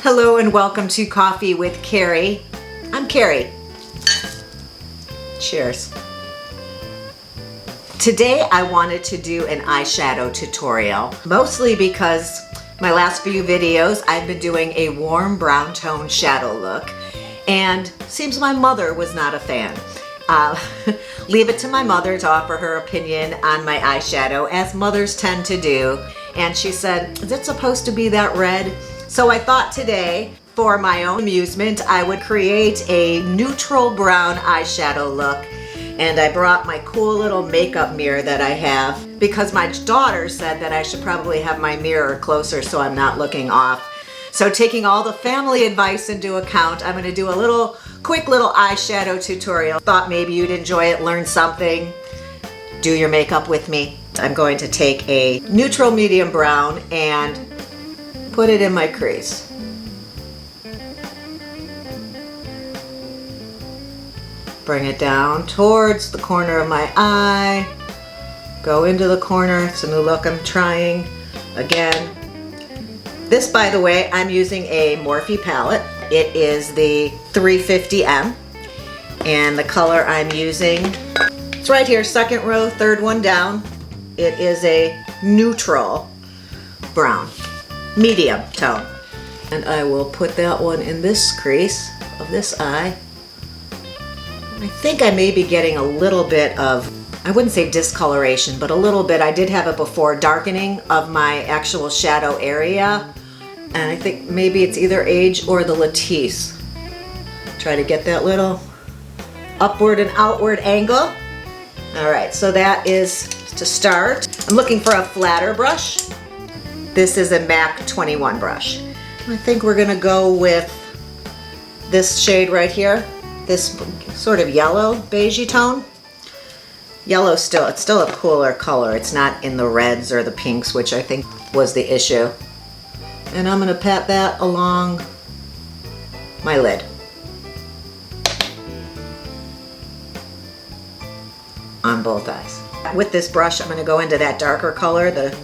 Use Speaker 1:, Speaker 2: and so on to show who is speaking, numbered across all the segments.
Speaker 1: Hello and welcome to Coffee with Carey. I'm Carey. Cheers. Today I wanted to do an eyeshadow tutorial, mostly because my last few videos I've been doing a warm brown tone shadow look, and seems my mother was not a fan. Leave it to my mother to offer her opinion on my eyeshadow, as mothers tend to do, and she said, is it supposed to be that red? So I thought today, for my own amusement, I would create a neutral brown eyeshadow look. And I brought my cool little makeup mirror that I have because my daughter said that I should probably have my mirror closer so I'm not looking off. So taking all the family advice into account, I'm going to do a quick little eyeshadow tutorial. Thought maybe you'd enjoy it, learn something, do your makeup with me. I'm going to take a neutral medium brown and put it in my crease. Bring it down towards the corner of my eye. Go into the corner. It's a new look I'm trying. Again. This, by the way, I'm using a Morphe palette. It is the 350M. And the color I'm using, it's right here, second row, third one down. It is a neutral brown, medium tone. And I will put that one in this crease of this eye. I think I may be getting a little bit of, I wouldn't say discoloration, but a little bit, I did have it before, darkening of my actual shadow area. And I think maybe it's either age or the Latisse. Try to get that little upward and outward angle. All right, so that is to start. I'm looking for a flatter brush. This is a MAC 21 brush. I think we're gonna go with this shade right here. This sort of yellow, beigey tone. Yellow it's still a cooler color. It's not in the reds or the pinks, which I think was the issue. And I'm gonna pat that along my lid. On both eyes. With this brush, I'm gonna go into that darker color, the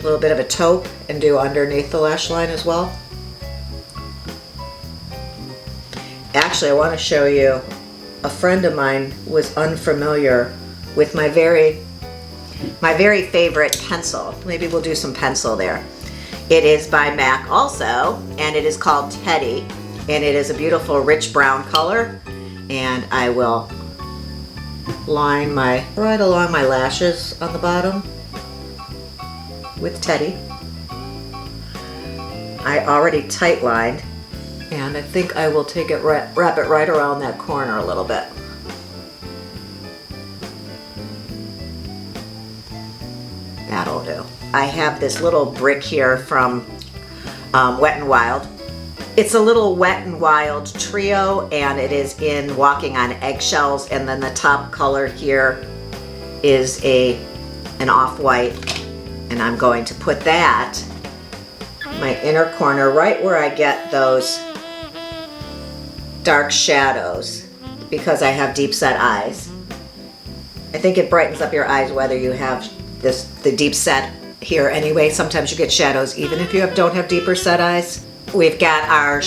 Speaker 1: little bit of a taupe, and do underneath the lash line as well. Actually, I want to show you, a friend of mine was unfamiliar with my very favorite pencil. Maybe we'll do some pencil there. It is by MAC also, and it is called Teddy, and it is a beautiful rich brown color. And I will line right along my lashes on the bottom with Teddy. I already tight lined. And I think I will take it wrap it right around that corner a little bit. That'll do. I have this little brick here from Wet n Wild. It's a little Wet n Wild trio, and it is in Walking on Eggshells, and then the top color here is an off-white, and I'm going to put that in my inner corner right where I get those dark shadows, because I have deep set eyes. I think it brightens up your eyes whether you have the deep set here anyway. Sometimes you get shadows even if you don't have deeper set eyes. We've got our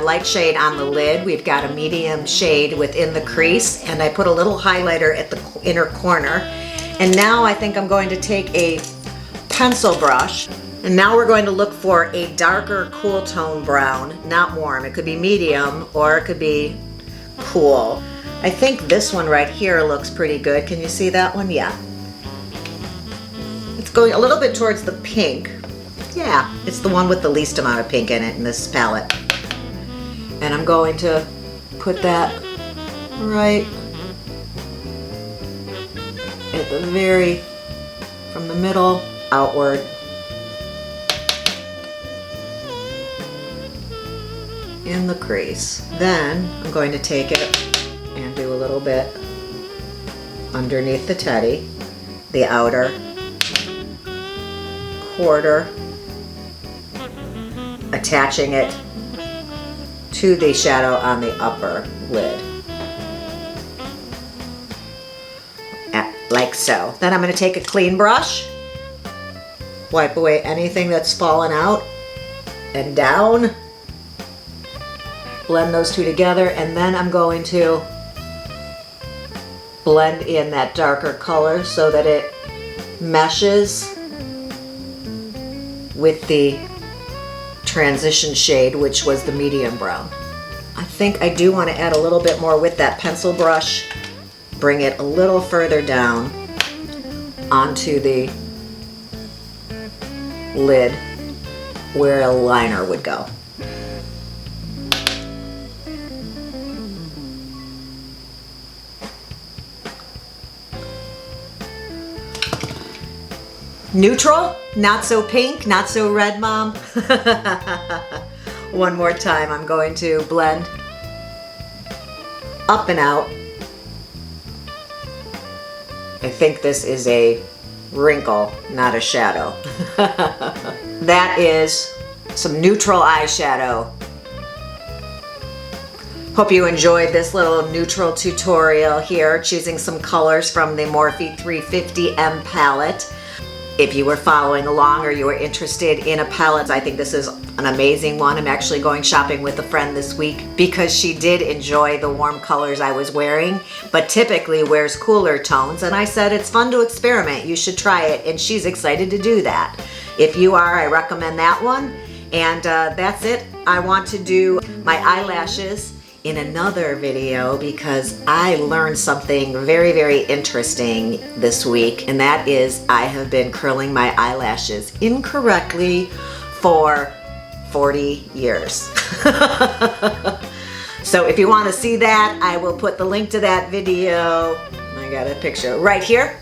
Speaker 1: light shade on the lid. We've got a medium shade within the crease, and I put a little highlighter at the inner corner. And now I think I'm going to take a pencil brush. And now we're going to look for a darker cool tone brown, not warm. It could be medium or it could be cool. I think this one right here looks pretty good. Can you see that one? Yeah. It's going a little bit towards the pink. Yeah, it's the one with the least amount of pink in it in this palette. And I'm going to put that right at the from the middle outward. In the crease. Then I'm going to take it and do a little bit underneath the Teddy, the outer quarter, attaching it to the shadow on the upper lid. Like so. Then I'm going to take a clean brush, wipe away anything that's fallen out and down, Blend those two together, and then I'm going to blend in that darker color so that it meshes with the transition shade, which was the medium brown. I think I do want to add a little bit more with that pencil brush. Bring it a little further down onto the lid where a liner would go. Neutral, not so pink, not so red, Mom. One more time, I'm going to blend up and out. I think this is a wrinkle, not a shadow. That is some neutral eyeshadow. Hope you enjoyed this little neutral tutorial here, choosing some colors from the Morphe 350M palette. If you were following along or you were interested in a palette, I think this is an amazing one. I'm actually going shopping with a friend this week because she did enjoy the warm colors I was wearing, but typically wears cooler tones. And I said, it's fun to experiment. You should try it. And she's excited to do that. If you are, I recommend that one. And that's it. I want to do my eyelashes in another video because I learned something very, very interesting this week, and that is I have been curling my eyelashes incorrectly for 40 years. So if you want to see that, I will put the link to that video. I got a picture right here.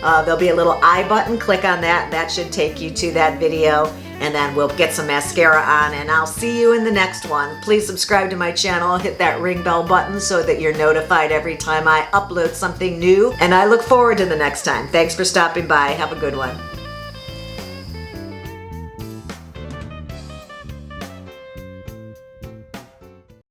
Speaker 1: There'll be a little I button. Click on that. That should take you to that video. And then we'll get some mascara on, and I'll see you in the next one. Please subscribe to my channel, hit that ring bell button so that you're notified every time I upload something new. And I look forward to the next time. Thanks for stopping by. Have a good one.